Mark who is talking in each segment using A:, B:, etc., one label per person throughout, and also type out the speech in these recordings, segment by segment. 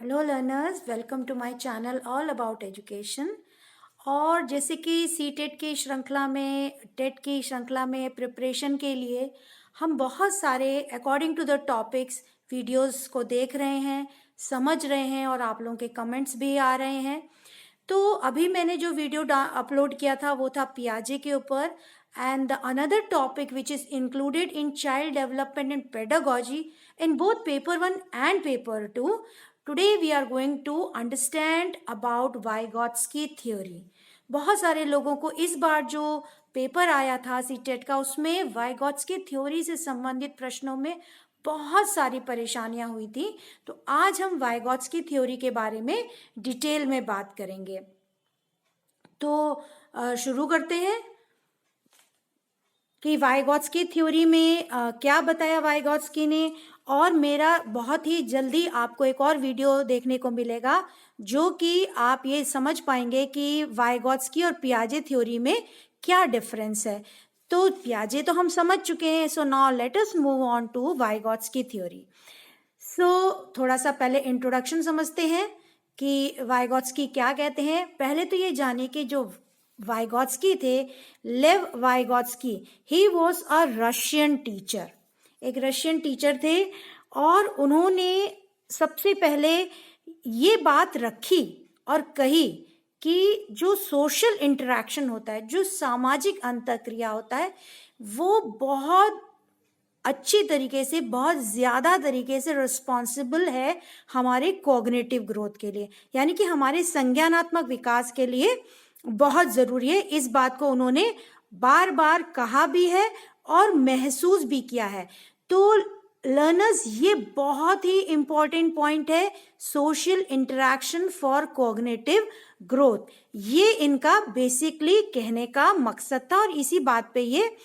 A: Hello learners, welcome to my channel all about education. और जैसे कि सी टेट की श्रृंखला में टेट की श्रृंखला में प्रिपरेशन के लिए हम बहुत सारे according to the topics videos को देख रहे हैं, समझ रहे हैं और आप लोगों के कमेंट्स भी आ रहे हैं। तो अभी मैंने जो वीडियो अपलोड किया था वो था पियाजे के ऊपर, and the another topic which is included in child development and pedagogy in both paper 1 and paper 2. Today we are going to understand about Vygotsky theory. बहुत सारे लोगों को इस बार जो पेपर आया था सीटेट का उसमें वाइगॉट्स्की थ्योरी से संबंधित प्रश्नों में बहुत सारी परेशानियां हुई थी। तो आज हम वाइगॉट्स्की थ्योरी के बारे में डिटेल में बात करेंगे। तो शुरू करते हैं कि वाइगॉट्स्की थ्योरी में क्या बताया वाइगॉट्स्की ने। और मेरा बहुत ही जल्दी आपको एक और वीडियो देखने को मिलेगा जो कि आप ये समझ पाएंगे कि वाइगॉट्स्की और पियाजे थ्योरी में क्या डिफरेंस है। तो पियाजे तो हम समझ चुके हैं, so now let us move on to Vygotsky theory. So थोड़ा सा पहले इंट्रोडक्शन समझते हैं कि वाइगॉट्स्की क्या कहते हैं। पहले तो ये जानिए कि जो वाइगॉट्स्की थे, Lev Vygotsky, he was a Russian teacher, एक रशियन टीचर थे। और उन्होंने सबसे पहले ये बात रखी और कही कि जो सोशल इंटरेक्शन होता है, जो सामाजिक अंतःक्रिया होता है, वो बहुत अच्छी तरीके से, बहुत ज़्यादा तरीके से रिस्पॉन्सिबल है हमारे कॉग्निटिव ग्रोथ के लिए, यानी कि हमारे संज्ञानात्मक विकास के लिए बहुत ज़रूरी है। इस बात को उन्होंने बार बार कहा भी है और महसूस भी किया है। तो लर्नर्स, ये बहुत ही इंपॉर्टेंट पॉइंट है, social interaction for cognitive growth. ये इनका बेसिकली कहने का मकसद था और इसी बात पे ये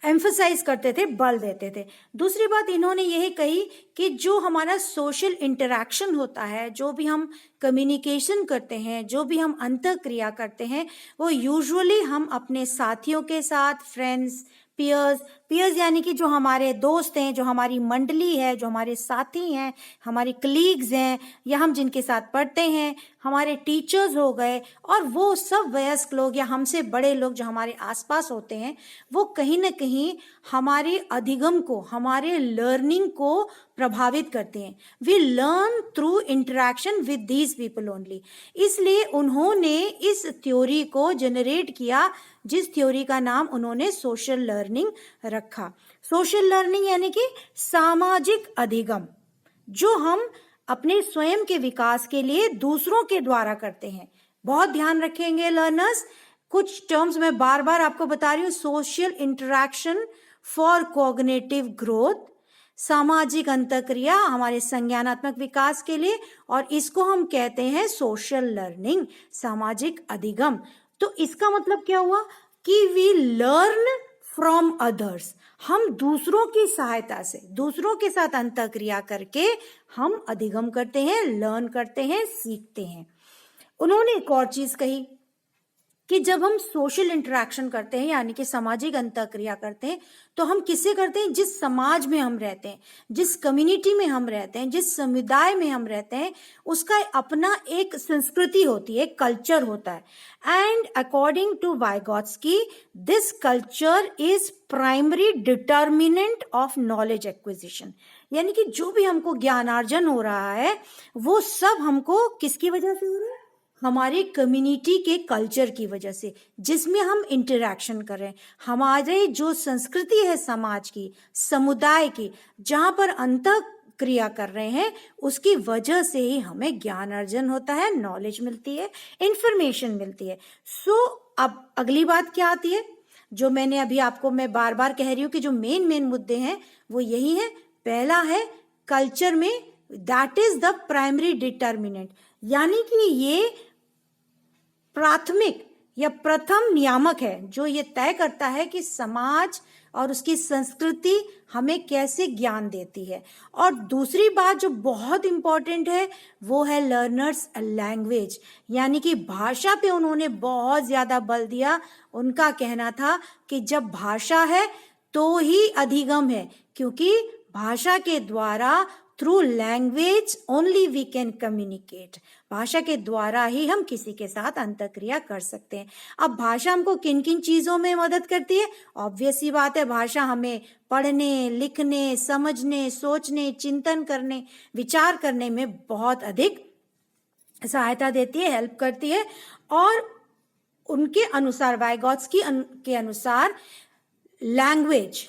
A: एम्फसाइज करते थे, बल देते थे। दूसरी बात इन्होंने यही कही कि जो हमारा सोशल इंटरैक्शन होता है, जो भी हम कम्युनिकेशन करते हैं, जो भी हम अंतःक्रिया करते हैं, वो यूजुअली हम अपने साथियों के साथ, फ्रेंड्स, पियर्स यानी कि जो हमारे दोस्त हैं, जो हमारी मंडली है, जो हमारे साथी हैं, हमारे कलीग्स हैं, या हम जिनके साथ पढ़ते हैं, हमारे टीचर्स हो गए, और वो सब वयस्क लोग या हमसे बड़े लोग जो हमारे आसपास होते हैं, वो कहीं ना कहीं हमारे अधिगम को, हमारे लर्निंग को प्रभावित करते हैं। We learn through interaction with these people only. इसलिए उन्होंने इस थ्योरी को जनरेट किया, जिस थ्योरी का नाम उन्होंने सोशल लर्निंग रखा। सोशल लर्निंग यानी कि सामाजिक अधिगम, जो हम अपने स्वयं के विकास के लिए दूसरों के द्वारा करते हैं। बहुत ध्यान रखेंगे लर्नर्स, कुछ टर्म्स मैं बार बार आपको बता रही हूँ। Social interaction for cognitive growth, सामाजिक अंतःक्रिया हमारे संज्ञानात्मक विकास के लिए, और इसको हम कहते हैं सोशल लर्निंग, सामाजिक अधिगम। तो इसका मतलब क्या हुआ कि वी लर्न फ्रॉम अदर्स, हम दूसरों की सहायता से, दूसरों के साथ अंतःक्रिया करके हम अधिगम करते हैं, लर्न करते हैं, सीखते हैं। उन्होंने एक और चीज कही कि जब हम सोशल इंटरेक्शन करते हैं, यानी कि सामाजिक अंतःक्रिया करते हैं, तो हम किससे करते हैं? जिस समाज में हम रहते हैं, जिस कम्युनिटी में हम रहते हैं, जिस समुदाय में हम रहते हैं, उसका अपना एक संस्कृति होती है, एक कल्चर होता है। And according to Vygotsky, this culture is primary determinant of knowledge acquisition, यानी कि जो भी हमको ज्ञानार्जन हो रहा है, वो सब हमको किसकी वजह से हो रहा है? हमारे कम्युनिटी के कल्चर की वजह से, जिसमें हम इंटरेक्शन कर रहे हैं। हमारे जो संस्कृति है समाज की, समुदाय की, जहाँ पर अंतःक्रिया कर रहे हैं, उसकी वजह से ही हमें ज्ञान अर्जन होता है, नॉलेज मिलती है, इंफॉर्मेशन मिलती है। सो अब अगली बात क्या आती है, जो मैंने अभी आपको, मैं बार बार कह रही हूँ कि जो मेन मुद्दे हैं वो यही है। पहला है कल्चर में, that is the primary determinant, यानी कि ये प्राथमिक या प्रथम नियामक है जो ये तय करता है कि समाज और उसकी संस्कृति हमें कैसे ज्ञान देती है। और दूसरी बात जो बहुत इंपॉर्टेंट है वो है लर्नर्स लैंग्वेज, यानी कि भाषा पे उन्होंने बहुत ज्यादा बल दिया। उनका कहना था कि जब भाषा है तो ही अधिगम है, क्योंकि भाषा के द्वारा through language only we can communicate. भाषा के द्वारा ही हम किसी के साथ अंतःक्रिया कर सकते हैं। अब भाषा हमको किन किन चीजों में मदद करती है? ऑब्वियस सी बात है, भाषा हमें पढ़ने, लिखने, समझने, सोचने, चिंतन करने, विचार करने में बहुत अधिक सहायता देती है, हेल्प करती है। और उनके अनुसार, वाइगॉत्स्की के अनुसार, language,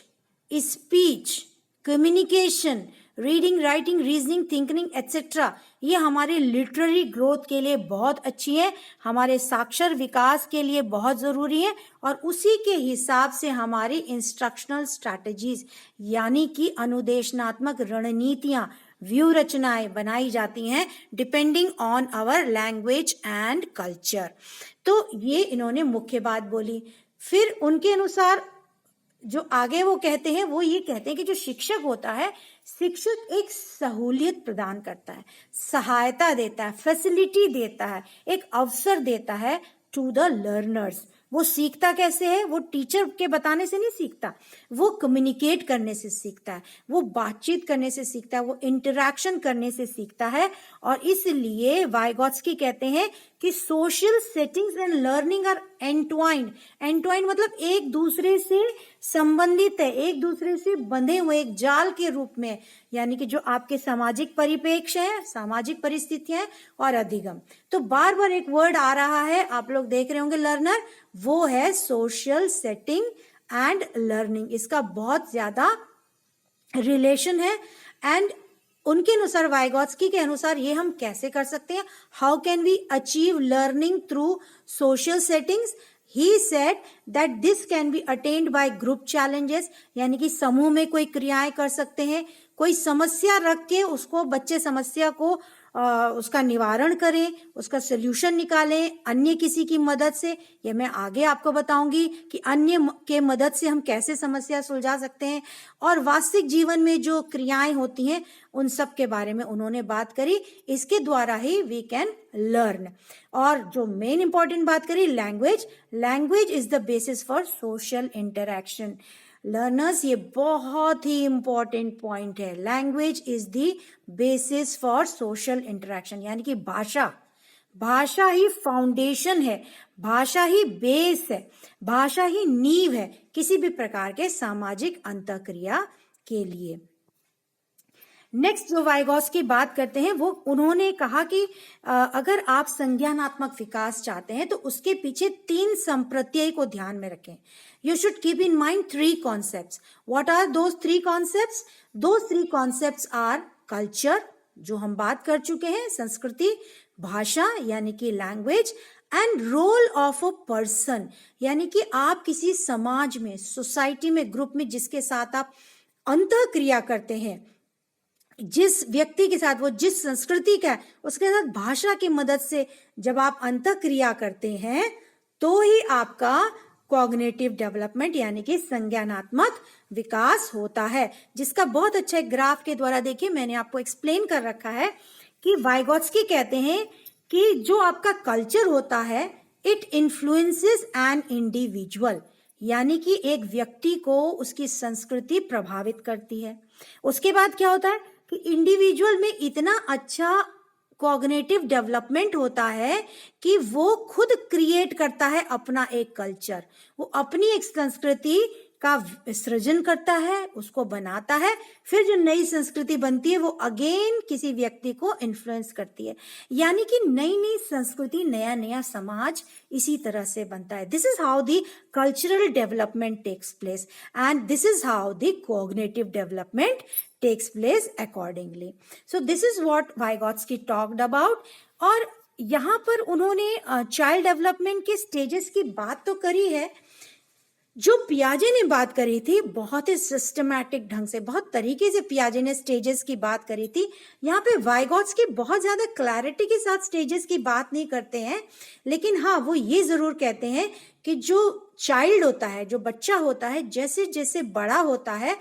A: speech, communication, reading, writing, reasoning, thinking etcetera, ये हमारे लिटरेरी ग्रोथ के लिए बहुत अच्छी है, हमारे साक्षर विकास के लिए बहुत ज़रूरी है। और उसी के हिसाब से हमारी इंस्ट्रक्शनल स्ट्रैटेजीज यानी कि अनुदेशनात्मक रणनीतियाँ, व्यू रचनाएं बनाई जाती हैं depending on our language and culture. तो ये इन्होंने मुख्य बात बोली। फिर उनके अनुसार जो आगे वो कहते हैं, वो ये कहते हैं कि जो शिक्षक होता है, शिक्षक एक सहूलियत प्रदान करता है, सहायता देता है, फैसिलिटी देता है, एक अवसर देता है टू द लर्नर्स। वो सीखता कैसे है? वो टीचर के बताने से नहीं सीखता, वो कम्युनिकेट करने से सीखता है, वो बातचीत करने से सीखता है, वो इंटरैक्शन करने से सीखता है। और इसलिए वाइगॉत्स्की कहते हैं कि social settings and learning are entwined. Entwined मतलब एक दूसरे से संबंधित है, एक दूसरे से बंधे हुए एक जाल के रूप में, यानी कि जो आपके सामाजिक परिप्रेक्ष्य है, सामाजिक परिस्थितियां हैं और अधिगम। तो बार बार एक वर्ड आ रहा है, आप लोग देख रहे होंगे लर्नर, वो है सोशल सेटिंग एंड लर्निंग। इसका बहुत ज्यादा रिलेशन है। एंड उनके अनुसार, वाइगॉत्स्की के अनुसार, ये हम कैसे कर सकते हैं? How can we achieve learning through social settings? He said that this can be attained by group challenges, यानी कि समूह में कोई क्रियाएं कर सकते हैं, कोई समस्या रख के उसको, बच्चे समस्या को उसका निवारण करें, उसका सोल्यूशन निकालें अन्य किसी की मदद से। ये मैं आगे आपको बताऊंगी कि अन्य के मदद से हम कैसे समस्या सुलझा सकते हैं। और वास्तविक जीवन में जो क्रियाएं होती हैं उन सब के बारे में उन्होंने बात करी। इसके द्वारा ही वी कैन लर्न। और जो मेन इंपॉर्टेंट बात करी, language, language is the basis for social interaction. Learners, ये बहुत ही इंपॉर्टेंट पॉइंट है। Language is the basis for social interaction, यानी कि भाषा, भाषा ही फाउंडेशन है, भाषा ही बेस है, भाषा ही नींव है किसी भी प्रकार के सामाजिक अंतःक्रिया के लिए। नेक्स्ट जो वाइगॉत्स्की की बात करते हैं, वो उन्होंने कहा कि अगर आप संज्ञानात्मक विकास चाहते हैं तो उसके पीछे 3 संप्रत्यय को ध्यान में रखें। You should keep in mind 3 concepts. What are those 3 concepts? Those 3 concepts are culture, जो हम बात कर चुके हैं, संस्कृति, भाषा यानी कि language, and role of a person, यानी कि आप किसी समाज में, सोसाइटी में, ग्रुप में जिसके साथ आप अंतःक्रिया करते हैं, जिस व्यक्ति के साथ, वो जिस संस्कृति का है, उसके साथ भाषा की मदद से जब आप अंतःक्रिया करते हैं तो ही आपका कॉग्निटिव डेवलपमेंट यानी कि संज्ञानात्मक विकास होता है। जिसका बहुत अच्छा एक ग्राफ के द्वारा, देखिए मैंने आपको एक्सप्लेन कर रखा है कि वाइगॉत्स्की कहते हैं कि जो आपका कल्चर होता है, इट इन्फ्लुएंसेस एन इंडिविजुअल, यानी कि एक व्यक्ति को उसकी संस्कृति प्रभावित करती है। उसके बाद क्या होता है कि इंडिविजुअल में इतना अच्छा कॉग्निटिव डेवलपमेंट होता है कि वो खुद क्रिएट करता है अपना एक कल्चर, वो अपनी एक संस्कृति का सृजन करता है, उसको बनाता है। फिर जो नई संस्कृति बनती है वो अगेन किसी व्यक्ति को इन्फ्लुएंस करती है, यानी कि नई नई संस्कृति, नया नया समाज इसी तरह से बनता है। This is how the cultural development takes place and this is how the cognitive development takes place accordingly. So this is what Vygotsky talked about. और यहाँ पर उन्होंने चाइल्ड डेवलपमेंट के स्टेजेस की बात तो करी है, जो पियाजे ने बात करी थी बहुत ही सिस्टमैटिक ढंग से, बहुत तरीके से पियाजे ने स्टेजेस की बात करी थी। यहाँ पे वाइगॉत्स्की बहुत ज्यादा क्लैरिटी के साथ स्टेजेस की बात नहीं करते हैं, लेकिन हाँ वो ये जरूर कहते हैं कि जो चाइल्ड होता है, जो बच्चा होता है, जैसे जैसे बड़ा होता है,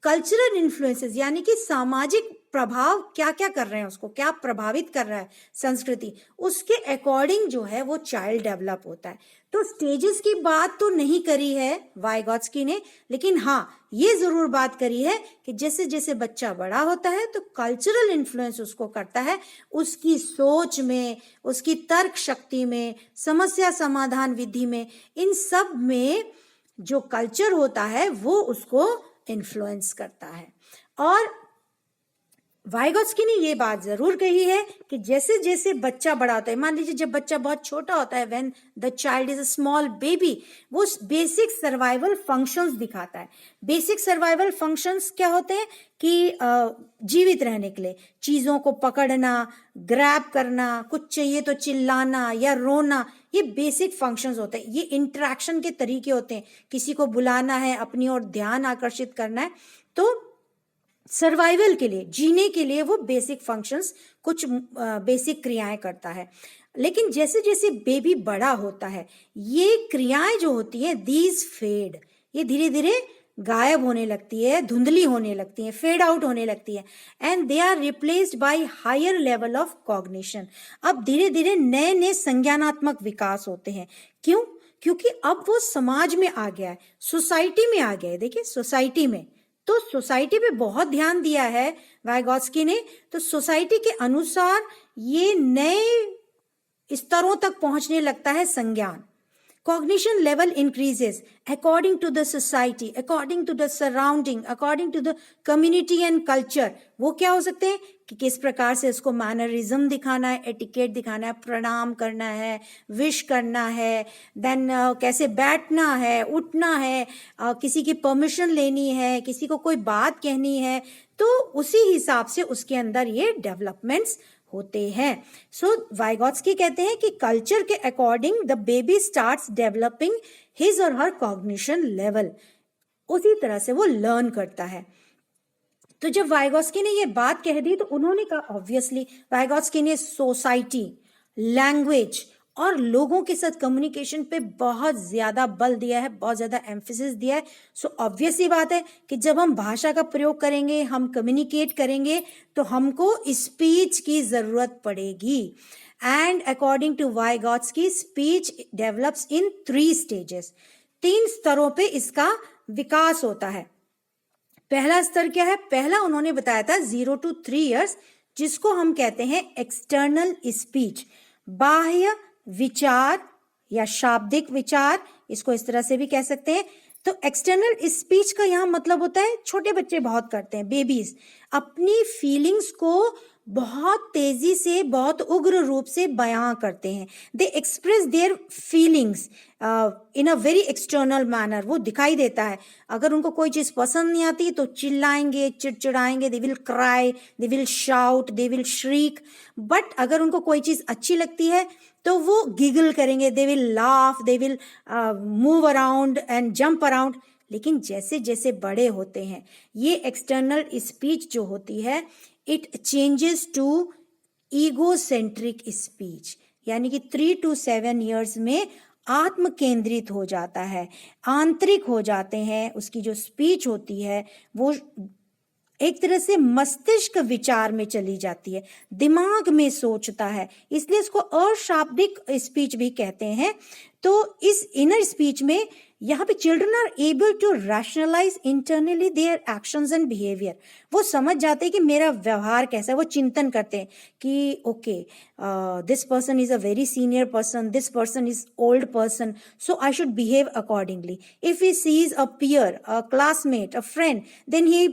A: कल्चरल इन्फ्लुएंसेस यानी कि सामाजिक प्रभाव क्या क्या कर रहे हैं, उसको क्या प्रभावित कर रहा है संस्कृति, उसके अकॉर्डिंग जो है वो चाइल्ड डेवलप होता है। तो स्टेजेस की बात तो नहीं करी है वाइगॉत्स्की ने, लेकिन हाँ ये जरूर बात करी है कि जैसे जैसे बच्चा बड़ा होता है तो कल्चरल इन्फ्लुएंस उसको करता है, उसकी सोच में, उसकी तर्क शक्ति में, समस्या समाधान विधि में, इन सब में जो कल्चर होता है वो उसको इन्फ्लुएंस करता है। और वाइगॉत्स्की ने ये बात जरूर कही है कि जैसे जैसे बच्चा बड़ा होता है, मान लीजिए जब बच्चा बहुत छोटा होता है, when the child is a small baby, वो बेसिक सर्वाइवल फंक्शंस दिखाता है। बेसिक सर्वाइवल फंक्शंस क्या होते हैं कि जीवित रहने के लिए चीजों को पकड़ना, ग्रैब करना, कुछ चाहिए तो चिल्लाना या रोना, ये बेसिक फंक्शंस होते हैं। ये इंटरेक्शन के तरीके होते हैं, किसी को बुलाना है, अपनी ओर ध्यान आकर्षित करना है, तो सर्वाइवल के लिए, जीने के लिए वो बेसिक फंक्शंस, कुछ बेसिक क्रियाएं करता है। लेकिन जैसे जैसे बेबी बड़ा होता है, ये क्रियाएं जो होती हैं दीज फेड, ये धीरे धीरे गायब होने लगती है, धुंधली होने लगती है, फेड आउट होने लगती है, and they are replaced by higher level of cognition. अब धीरे धीरे नए नए संज्ञानात्मक विकास होते हैं। क्यों? क्योंकि अब वो समाज में आ गया है, सोसाइटी में आ गया है। देखिए सोसाइटी में, तो सोसाइटी पे बहुत ध्यान दिया है वाइगॉत्स्की ने, तो सोसाइटी के अनुसार ये नए स्तरों तक पहुंचने लगता है संज्ञान। Cognition level increases according to the society, according to the surrounding, according to the community and culture। वो क्या हो सकते हैं कि किस प्रकार से उसको मैनरिज्म दिखाना है, एटिकेट दिखाना है, प्रणाम करना है, विश करना है, देन कैसे बैठना है, उठना है, किसी की परमिशन लेनी है, किसी को कोई बात कहनी है, तो उसी हिसाब से उसके अंदर ये डेवलपमेंट्स होते हैं। सो वाइगॉत्स्की कहते हैं कि कल्चर के according the baby starts developing his और हर कॉग्निशन लेवल, उसी तरह से वो लर्न करता है। तो जब वाइगॉत्स्की ने ये बात कह दी तो उन्होंने कहा, ऑब्वियसली वाइगॉत्स्की ने सोसाइटी, लैंग्वेज और लोगों के साथ कम्युनिकेशन पे बहुत ज्यादा बल दिया है, बहुत ज्यादा एम्फेसिस दिया है। सो ऑब्वियस ही बात है कि जब हम भाषा का प्रयोग करेंगे, हम कम्युनिकेट करेंगे, तो हमको स्पीच की जरूरत पड़ेगी। And according to Vygotsky speech develops in 3 stages, 3 स्तरों पे इसका विकास होता है। पहला स्तर क्या है? पहला उन्होंने बताया था 0 to 3 years, जिसको हम कहते हैं एक्सटर्नल स्पीच, बाह्य विचार या शाब्दिक विचार, इसको इस तरह से भी कह सकते हैं। तो एक्सटर्नल स्पीच का यहाँ मतलब होता है, छोटे बच्चे बहुत करते हैं, बेबीज अपनी फीलिंग्स को बहुत तेजी से, बहुत उग्र रूप से बयां करते हैं। They express their feelings in a very external manner, वो दिखाई देता है। अगर उनको कोई चीज पसंद नहीं आती तो चिल्लाएंगे, चिड़चिड़ाएंगे, they will cry, they will shout, they will shriek. But अगर उनको कोई चीज अच्छी लगती है तो वो गिगल करेंगे, they will laugh, they will move around and jump around. लेकिन जैसे जैसे बड़े होते हैं, ये एक्सटर्नल स्पीच जो होती है, it changes to egocentric speech, यानी कि 3 to 7 years में आत्म केंद्रित हो जाता है, आंतरिक हो जाते हैं। उसकी जो स्पीच होती है वो एक तरह से मस्तिष्क विचार में चली जाती है, दिमाग में सोचता है, इसलिए इसको अशाब्दिक स्पीच भी कहते हैं। तो इस इनर स्पीच में यहाँ पे children are able to rationalize internally their actions and behaviour. वो समझ जाते हैं कि मेरा व्यवहार कैसा है, वो चिंतन करते हैं कि okay this person is a very senior person, this person is old person, so I should behave accordingly. If he sees a peer, a classmate, a friend, then he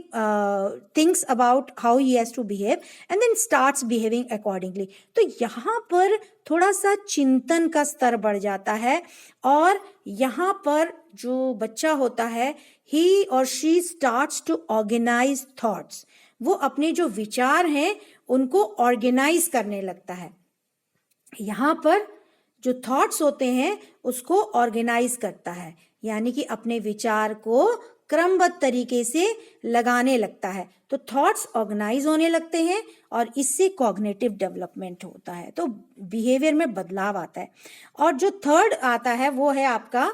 A: thinks about how he has to behave and then starts behaving accordingly. तो यहाँ पर थोड़ा सा चिंतन का स्तर बढ़ जाता है, और यहाँ पर जो बच्चा होता है, ही और she starts to organize thoughts, वो अपने जो विचार हैं उनको ऑर्गेनाइज करने लगता है। यहाँ पर जो थॉट्स होते हैं उसको ऑर्गेनाइज करता है, यानी कि अपने विचार को क्रमबद्ध तरीके से लगाने लगता है। तो थॉट्स ऑर्गेनाइज होने लगते हैं और इससे कॉग्निटिव डेवलपमेंट होता है, तो बिहेवियर में बदलाव आता है। और जो थर्ड आता है वो है आपका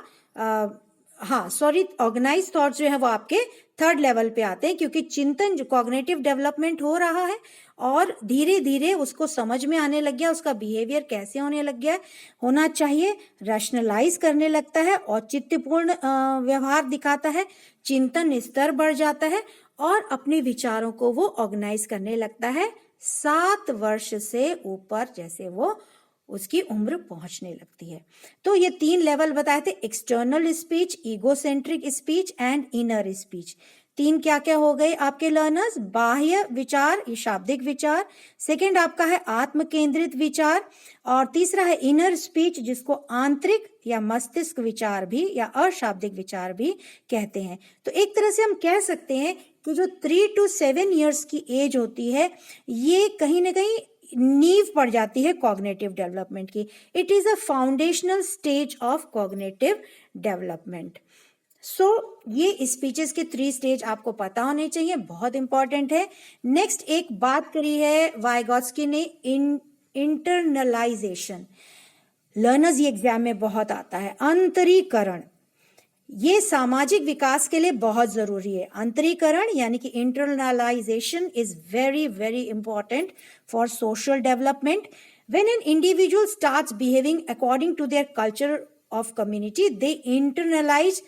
A: हाँ सॉरी, ऑर्गेनाइज थॉट्स जो है वो आपके थर्ड लेवल पे आते हैं, क्योंकि चिंतन जो कॉग्निटिव डेवलपमेंट हो रहा है और धीरे धीरे उसको समझ में आने लग गया, उसका बिहेवियर कैसे होने लग गया होना चाहिए, रैशनलाइज करने लगता है, औचित्यपूर्ण व्यवहार दिखाता है, चिंतन स्तर बढ़ जाता है और अपने विचारों को वो ऑर्गेनाइज करने लगता है 7 वर्ष से ऊपर जैसे वो उसकी उम्र पहुंचने लगती है। तो ये 3 लेवल बताए थे, external speech, egocentric speech and inner speech. 3 क्या क्या हो गए आपके लर्नर्स? बाह्य विचार, ये शाब्दिक विचार, सेकंड आपका है आत्म केंद्रित विचार, और तीसरा है इनर स्पीच, जिसको आंतरिक या मस्तिष्क विचार भी या अशाब्दिक विचार भी कहते हैं। तो एक तरह से हम कह सकते हैं कि जो 3 to 7 ईयर्स की एज होती है, ये कहीं ना कहीं नींव पड़ जाती है कॉग्निटिव डेवलपमेंट की। It is a foundational stage of cognitive development. So ये स्पीचेस के 3 स्टेज आपको पता होने चाहिए, बहुत इंपॉर्टेंट है। नेक्स्ट एक बात करी है वाइगॉत्स्की ने, इंटरनलाइजेशन। लर्नर्स ये एग्जाम में बहुत आता है। अंतरीकरण, ये सामाजिक विकास के लिए बहुत जरूरी है। अंतरीकरण यानी कि internalization is very very important for social development. When an individual starts behaving according to their culture of community, they internalize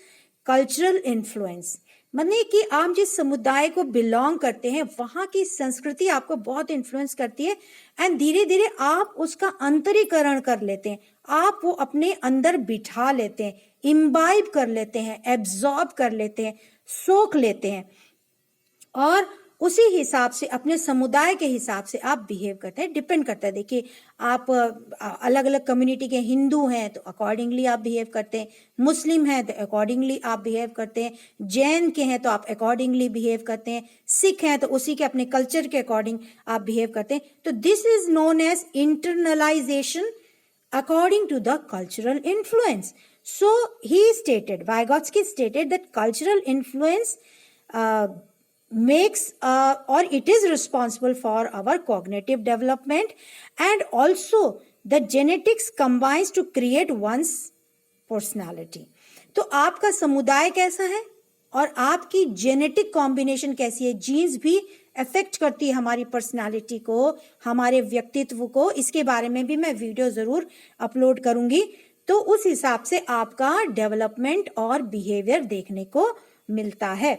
A: cultural influence. मतलब कि आप जिस समुदाय को बिलोंग करते हैं वहां की संस्कृति आपको बहुत इन्फ्लुएंस करती है, एंड धीरे धीरे आप उसका अंतरीकरण कर लेते हैं, आप वो अपने अंदर बिठा लेते हैं, इम्बाइब कर लेते हैं, एब्जॉर्ब कर लेते हैं, सोख लेते हैं, और उसी हिसाब से अपने समुदाय के हिसाब से आप बिहेव करते हैं। डिपेंड करता है, देखिए आप अलग अलग कम्युनिटी के हिंदू हैं तो अकॉर्डिंगली आप बिहेव करते हैं, मुस्लिम हैं तो अकॉर्डिंगली आप बिहेव करते हैं, जैन के हैं तो आप अकॉर्डिंगली बिहेव करते हैं, सिख हैं तो उसी के अपने कल्चर के अकॉर्डिंग आप बिहेव करते हैं। तो this is known as internalization according to the cultural influence. So he stated, Vygotsky stated that cultural influence makes or it is responsible for our cognitive development, and also the genetics combines to create one's personality. तो आपका समुदाय कैसा है और आपकी genetic combination कैसी है, jeans भी अफेक्ट करती है हमारी पर्सनालिटी को, हमारे व्यक्तित्व को। इसके बारे में भी मैं वीडियो जरूर अपलोड करूंगी। तो उस हिसाब से आपका डेवलपमेंट और बिहेवियर देखने को मिलता है।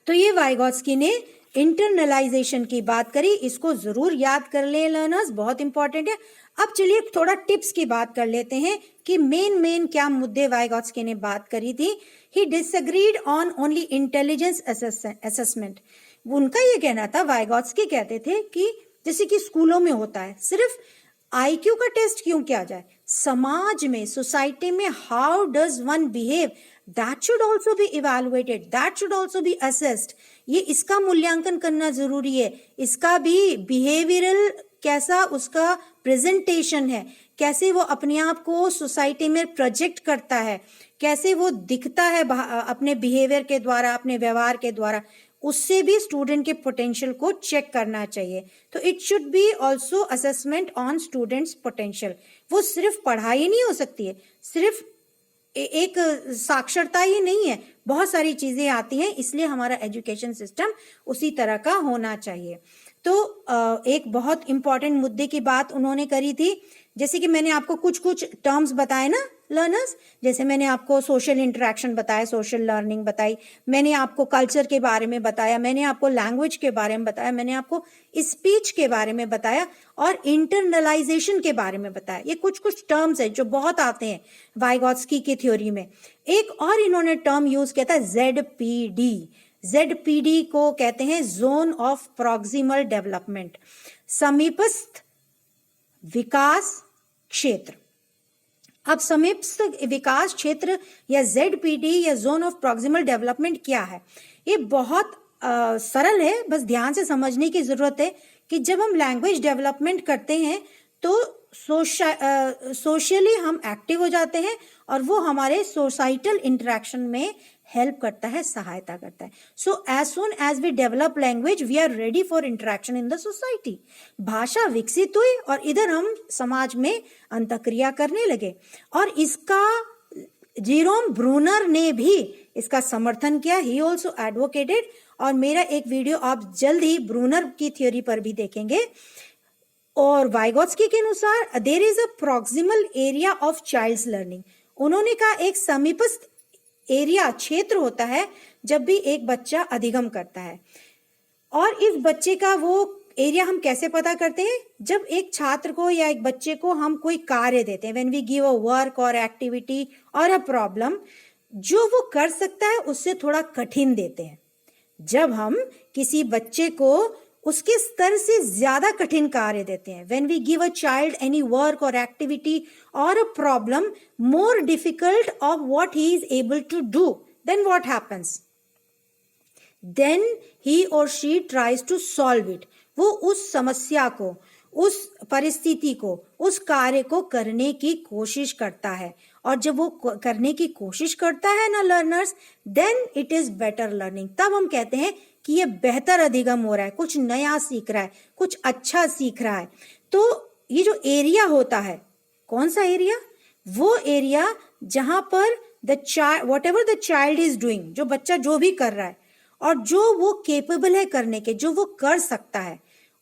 A: तो ये वाइगॉत्स्की ने इंटरनलाइजेशन की बात करी, इसको जरूर याद कर ले लर्नर्स, बहुत इंपॉर्टेंट है। अब चलिए थोड़ा टिप्स की बात कर लेते हैं कि मेन क्या मुद्दे वाइगॉत्स्की ने बात करी थी। He disagreed on only intelligence assessment. उनका ये कहना था, वाइगॉत्स्की कहते थे कि जैसे कि स्कूलों में होता है, सिर्फ आईक्यू का टेस्ट क्यों किया जाए, समाज में, सोसाइटी में how does one behave, that should also be evaluated, that should also be assessed. ये इसका मूल्यांकन करना जरूरी है, इसका भी बिहेवियरल कैसा उसका प्रेजेंटेशन है, कैसे वो अपने आप को सोसाइटी में प्रोजेक्ट करता है, कैसे वो दिखता है अपने बिहेवियर के द्वारा, अपने व्यवहार के द्वारा, उससे भी स्टूडेंट के पोटेंशियल को चेक करना चाहिए। तो it should be also assessment on students potential. वो सिर्फ पढ़ाई नहीं हो सकती है, सिर्फ एक साक्षरता ही नहीं है, बहुत सारी चीजें आती हैं, इसलिए हमारा एजुकेशन सिस्टम उसी तरह का होना चाहिए। तो एक बहुत इंपॉर्टेंट मुद्दे की बात उन्होंने करी थी, जैसे कि मैंने आपको कुछ टर्म्स बताए ना लर्नर्स, जैसे मैंने आपको सोशल इंटरेक्शन बताया, सोशल लर्निंग बताई, मैंने आपको कल्चर के बारे में बताया, मैंने आपको लैंग्वेज के बारे में बताया, मैंने आपको स्पीच के बारे में बताया और इंटरनलाइजेशन के बारे में बताया। ये कुछ टर्म्स है जो बहुत आते हैं वाइगॉत्स्की की थ्योरी में। एक और इन्होंने टर्म यूज किया था ZPD। ZPD को कहते हैं जोन ऑफ प्रॉक्सिमल डेवलपमेंट, समीपस्थ विकास क्षेत्र। अब समीपस्थ विकास क्षेत्र या ZPD या जोन ऑफ प्रॉक्सिमल डेवलपमेंट क्या है? ये बहुत सरल है, बस ध्यान से समझने की जरूरत है कि जब हम लैंग्वेज डेवलपमेंट करते हैं तो सोशली हम एक्टिव हो जाते हैं और वो हमारे सोसाइटल इंटरेक्शन में हेल्प करता है, सहायता करता है। So as soon as we develop language we are ready for interaction in the society. भाषा विकसित हुई और इधर हम समाज में अंतःक्रिया करने लगे, और इसका जीरोम ब्रूनर ने भी इसका समर्थन किया, ही ऑल्सो एडवोकेटेड, और मेरा एक वीडियो आप जल्द ही ब्रूनर की थ्योरी पर भी देखेंगे। और वाइगोत्स्की के अनुसार there is a proximal area of child's learning, उन्होंने कहा एक समीपस्थ एरिया, क्षेत्र होता है जब भी एक बच्चा अधिगम करता है। और इस बच्चे का वो एरिया हम कैसे पता करते हैं, जब एक छात्र को या एक बच्चे को हम कोई कार्य देते हैं, when we give a work और एक्टिविटी और अ प्रॉब्लम, जो वो कर सकता है उससे थोड़ा कठिन देते हैं। जब हम किसी बच्चे को उसके स्तर से ज्यादा कठिन कार्य देते हैं, when we give a child any work और एक्टिविटी और a problem more difficult of what he is able to do, then what happens, then he और she tries to solve it, वो उस समस्या को, उस परिस्थिति को, उस कार्य को करने की कोशिश करता है। और जब वो करने की कोशिश करता है ना learners, then it is better learning, तब हम कहते हैं कि ये बेहतर अधिगम हो रहा है, कुछ नया सीख रहा है, कुछ अच्छा सीख रहा है। तो ये जो एरिया होता है, कौन सा एरिया, वो एरिया जहां पर the child, what ever the child is doing, जो बच्चा जो भी कर रहा है और जो वो केपेबल है करने के, जो वो कर सकता है,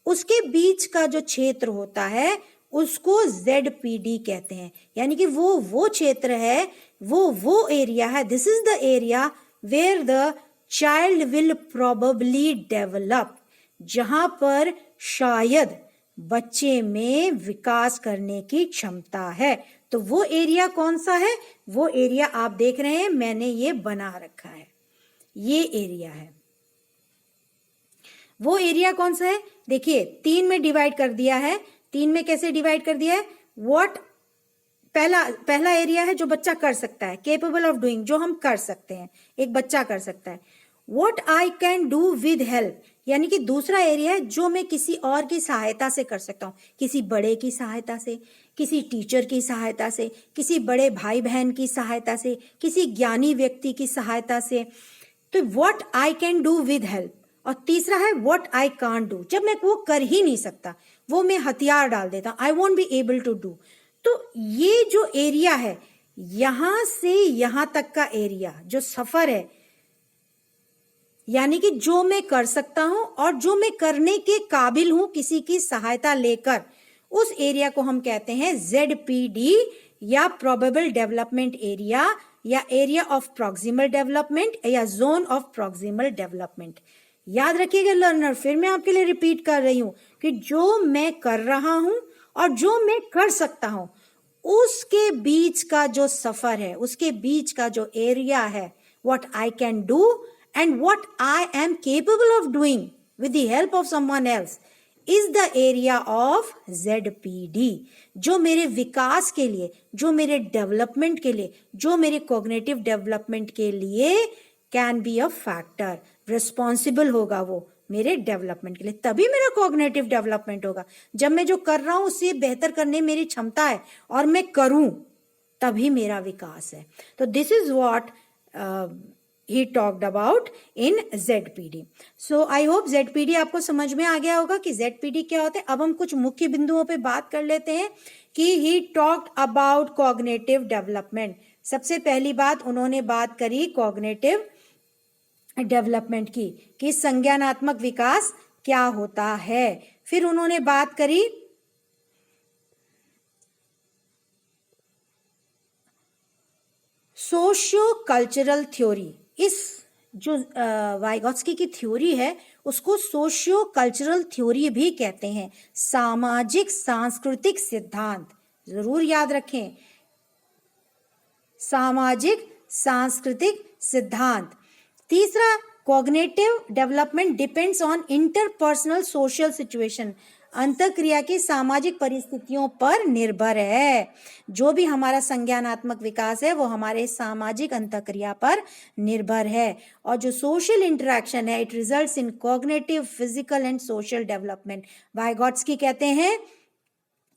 A: उसके बीच का जो क्षेत्र होता है उसको ZPD कहते हैं। यानी कि वो क्षेत्र है, वो एरिया है, this is the area where the child will probably develop, जहां पर शायद बच्चे में विकास करने की क्षमता है। तो वो एरिया कौन सा है, वो एरिया आप देख रहे हैं, मैंने ये बना रखा है, ये एरिया है। वो एरिया कौन सा है, देखिए 3 में डिवाइड कर दिया है। 3 में कैसे डिवाइड कर दिया है, व्हाट, पहला एरिया है जो बच्चा कर सकता है, केपेबल ऑफ डूइंग, जो हम कर सकते हैं, एक बच्चा कर सकता है। What I can do with help, यानी कि दूसरा एरिया है जो मैं किसी और की सहायता से कर सकता हूँ, किसी बड़े की सहायता से, किसी टीचर की सहायता से, किसी बड़े भाई बहन की सहायता से, किसी ज्ञानी व्यक्ति की सहायता से। तो what I can do with help. और तीसरा है व्हाट आई कांट डू, जब मैं वो कर ही नहीं सकता, वो मैं हथियार डाल देता हूं, I won't be able to do. तो ये जो एरिया है, यहां से यहां तक का एरिया, जो सफर है, यानी कि जो मैं कर सकता हूं और जो मैं करने के काबिल हूं किसी की सहायता लेकर, उस एरिया को हम कहते हैं ZPD या प्रोबेबल डेवलपमेंट एरिया, या एरिया ऑफ प्रॉक्सिमल डेवलपमेंट, या जोन ऑफ प्रॉक्सिमल डेवलपमेंट। याद रखिएगा लर्नर, फिर मैं आपके लिए रिपीट कर रही हूं कि जो मैं कर रहा हूं और जो मैं कर सकता हूं, उसके बीच का जो सफर है, उसके बीच का जो एरिया है, what I can do and what I am capable of doing with the help of someone else, is the area of ZPD, जो मेरे विकास के लिए, जो मेरे डेवलपमेंट के लिए, जो मेरे कॉग्निटिव डेवलपमेंट के लिए can be a factor, responsible होगा वो मेरे डेवलपमेंट के लिए, तभी मेरा कॉग्निटिव डेवलपमेंट होगा। जब मैं जो कर रहा हूं उससे बेहतर करने मेरी क्षमता है और मैं करूं, तभी मेरा विकास है। तो this is what he talked about in ZPD. So I hope ZPD आपको समझ में आ गया होगा कि ZPD क्या होता है। अब हम कुछ मुख्य बिंदुओं पे बात कर लेते हैं कि he talked about cognitive development। सबसे पहली बात उन्होंने बात करी cognitive डेवलपमेंट की, कि संज्ञानात्मक विकास क्या होता है। फिर उन्होंने बात करी सोशियो कल्चरल थ्योरी। इस जो वाइगोत्स्की की थ्योरी है उसको सोशियो कल्चरल थ्योरी भी कहते हैं, सामाजिक सांस्कृतिक सिद्धांत, जरूर याद रखें, सामाजिक सांस्कृतिक सिद्धांत। तीसरा, cognitive development depends on interpersonal social situation, अंतःक्रिया की सामाजिक परिस्थितियों पर निर्भर है। जो भी हमारा संज्ञानात्मक विकास है वो हमारे सामाजिक अंतःक्रिया पर निर्भर है। और जो सोशल इंटरेक्शन है, it results in cognitive, physical and social development. Vygotsky कहते हैं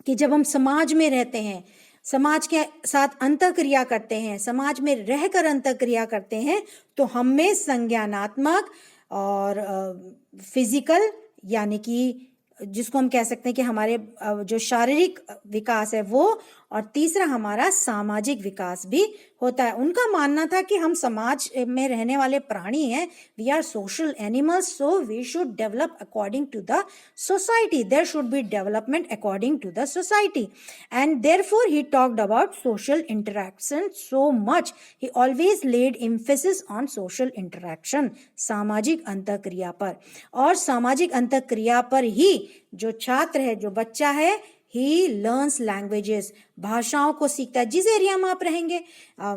A: कि जब हम समाज में रहते हैं, समाज के साथ अंतःक्रिया करते हैं, समाज में रहकर अंतःक्रिया करते हैं, तो हम में संज्ञानात्मक और फिजिकल, यानी कि जिसको हम कह सकते हैं कि हमारे जो शारीरिक विकास है वो, और तीसरा हमारा सामाजिक विकास भी होता है। उनका मानना था कि हम समाज में रहने वाले प्राणी हैं, we are social animals, so we should develop according to the society, there should be development according to the society, and therefore he talked about social interaction so much, he always laid emphasis on social interaction, सामाजिक अंतःक्रिया पर। और सामाजिक अंतःक्रिया पर ही जो छात्र है, जो बच्चा है, ही लर्न्स लैंग्वेजेस, भाषाओं को सीखता है। जिस एरिया में आप रहेंगे,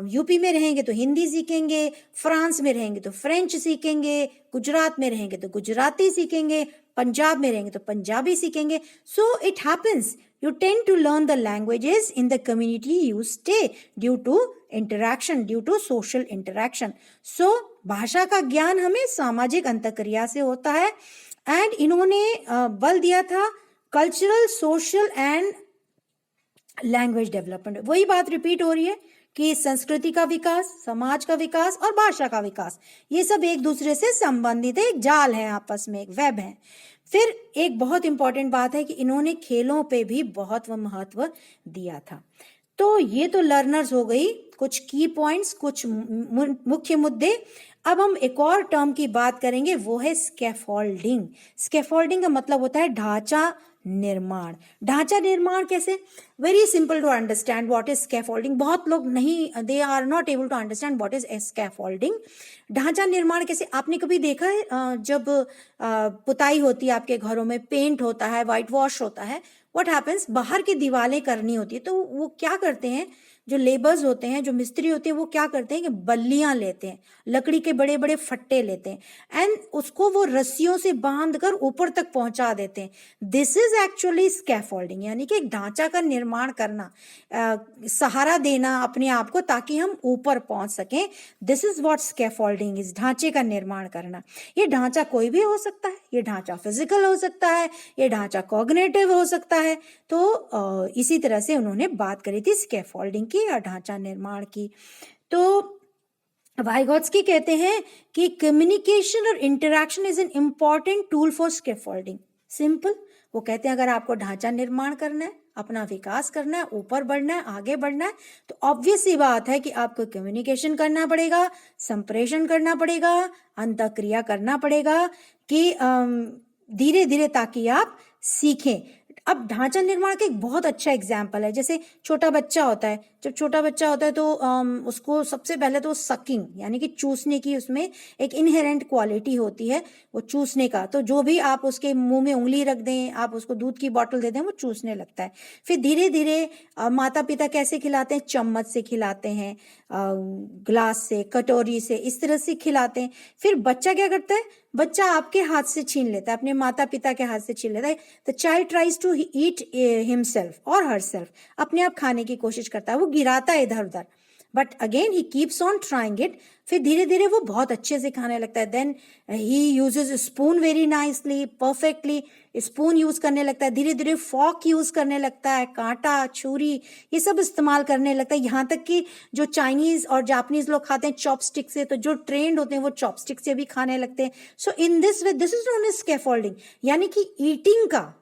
A: यूपी में रहेंगे तो हिंदी सीखेंगे, फ्रांस में रहेंगे तो फ्रेंच सीखेंगे, गुजरात में रहेंगे तो गुजराती सीखेंगे, पंजाब में रहेंगे तो पंजाबी सीखेंगे। So it happens you tend to learn the languages in the community you stay due to interaction, due to social interaction. So भाषा का ज्ञान हमें सामाजिक अंतःक्रिया से होता है। एंड इन्होंने बल दिया था cultural, social and language development. वही बात रिपीट हो रही है कि संस्कृति का विकास, समाज का विकास और भाषा का विकास, ये सब एक दूसरे से संबंधित है, एक जाल है, आपस में एक वेब है। फिर एक बहुत इंपॉर्टेंट बात है कि इन्होंने खेलों पे भी बहुत महत्व दिया था। तो ये तो लर्नर्स हो गई, कुछ की पॉइंट्स, कुछ मुख्य मुद्दे। अब हम एक और टर्म की बात करेंगे, वो है स्कैफोल्डिंग। स्कैफोल्डिंग का मतलब होता है ढांचा निर्माण। ढांचा निर्माण कैसे? Very simple to understand what is scaffolding. बहुत लोग नहीं, they are not able to understand what is scaffolding. ढांचा निर्माण कैसे? आपने कभी देखा है जब पुताई होती है आपके घरों में, पेंट होता है, व्हाइट वॉश होता है, व्हाट हैपेंस, बाहर की दीवारें करनी होती है, तो वो क्या करते हैं, जो लेबर्स होते हैं, जो मिस्त्री होते हैं, वो क्या करते हैं कि बल्लियां लेते हैं, लकड़ी के बड़े बड़े फट्टे लेते हैं एंड उसको वो रस्सियों से बांध कर ऊपर तक पहुंचा देते हैं। दिस इज एक्चुअली स्कैफोल्डिंग, यानी कि एक ढांचा का निर्माण करना, सहारा देना अपने आप को ताकि हम ऊपर पहुंच सकें। This is what scaffolding is, ढांचे का निर्माण करना। ये ढांचा कोई भी हो सकता है, ये ढांचा फिजिकल हो सकता है, ये ढांचा कॉग्निटिव हो सकता है। तो इसी तरह से उन्होंने बात करी थी स्कैफोल्डिंग की या ढांचा निर्माण की। तो वाइगोत्स्की कहते हैं कि कम्युनिकेशन और interaction is an important tool for scaffolding. Simple, वो कहते हैं अगर आपको ढांचा निर्माण करना है, अपना विकास करना है, ऊपर बढ़ना है, आगे बढ़ना है, तो ऑब्वियस सी बात है कि आपको कम्युनिकेशन करना पड़ेगा, संप्रेषण करना पड़ेगा, अंतःक्रिया करना पड़ेगा कि धीरे धीरे, ताकि आप सीखें। अब ढांचा निर्माण का एक बहुत अच्छा एग्जाम्पल है, जैसे छोटा बच्चा होता है, जब छोटा बच्चा होता है तो उसको सबसे पहले तो सकिंग यानी कि चूसने की उसमें एक इनहेरेंट क्वालिटी होती है, वो चूसने का। तो जो भी आप उसके मुंह में उंगली रख दें, आप उसको दूध की बोतल दे दें, वो चूसने लगता है। फिर धीरे धीरे माता पिता कैसे खिलाते हैं? चम्मच से खिलाते हैं, ग्लास से, कटोरी से, इस तरह से खिलाते हैं। फिर बच्चा क्या करता है? बच्चा आपके हाथ से छीन लेता है, अपने माता पिता के हाथ से छीन लेता है। The child tries to eat himself और हरसेल्फ, अपने आप खाने की कोशिश करता है, वो गिराता है इधर उधर, but again he keeps on trying it. फिर धीरे धीरे वो बहुत अच्छे से खाने लगता है। Then he uses spoon very nicely, perfectly spoon use करने लगता है। धीरे धीरे फॉक यूज करने लगता है, कांटा, छुरी, ये सब इस्तेमाल करने लगता है। यहाँ तक कि जो चाइनीज और जापानीज लोग खाते हैं चॉपस्टिक से, तो जो ट्रेंड होते हैं वो चॉपस्टिक से भी खाने लगते हैं। So in this way this is known as scaffolding, यानी कि ईटिंग का,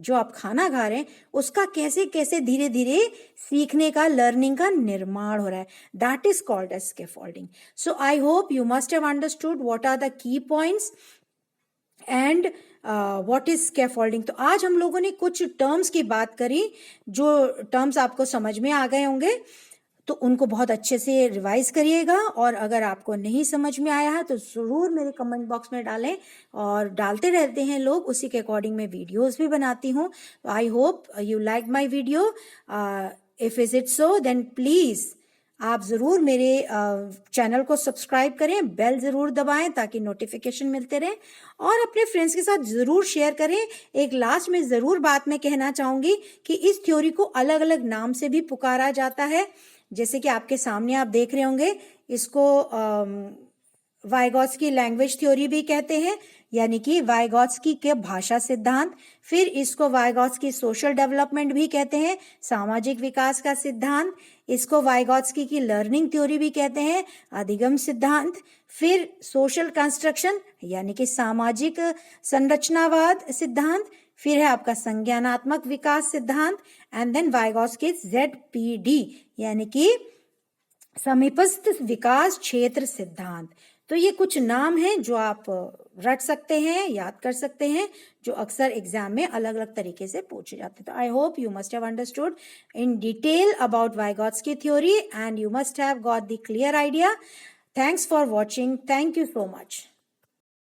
A: जो आप खाना खा रहे हैं उसका कैसे कैसे धीरे धीरे सीखने का, लर्निंग का निर्माण हो रहा है, that is called as scaffolding. So I hope you must have understood what are the key points and what is scaffolding. तो आज हम लोगों ने कुछ टर्म्स की बात करी, जो टर्म्स आपको समझ में आ गए होंगे, तो उनको बहुत अच्छे से रिवाइज करिएगा। और अगर आपको नहीं समझ में आया है तो ज़रूर मेरे कमेंट बॉक्स में डालें, और डालते रहते हैं लोग, उसी के अकॉर्डिंग मैं वीडियोस भी बनाती हूँ। I hope you like my video. If is it so then please आप ज़रूर मेरे चैनल को सब्सक्राइब करें, बेल ज़रूर दबाएं ताकि नोटिफिकेशन मिलते रहें, और अपने फ्रेंड्स के साथ ज़रूर शेयर करें। एक लास्ट में ज़रूर बात मैं कहना चाहूँगी कि इस थ्योरी को अलग अलग नाम से भी पुकारा जाता है, जैसे कि आपके सामने आप देख रहे होंगे, इसको वाइगोत्स्की लैंग्वेज थ्योरी भी कहते हैं, यानी कि वाइगोत्स्की के भाषा सिद्धांत। फिर इसको वाइगोत्स्की सोशल डेवलपमेंट भी कहते हैं, सामाजिक विकास का सिद्धांत। इसको वाइगोत्स्की की लर्निंग थ्योरी भी कहते हैं, अधिगम सिद्धांत। फिर सोशल कंस्ट्रक्शन यानी कि सामाजिक संरचनावाद सिद्धांत। फिर है आपका संज्ञानात्मक विकास सिद्धांत, एंड देन वाइगोत्स्की ZPD यानी कि समीपस्थ विकास क्षेत्र सिद्धांत। तो ये कुछ नाम हैं जो आप रट सकते हैं, याद कर सकते हैं, जो अक्सर एग्जाम में अलग अलग तरीके से पूछे जाते हैं। तो आई hope you must have understood in detail about Vygotsky theory and you must have got the clear idea. Thanks for watching. Thank you so much.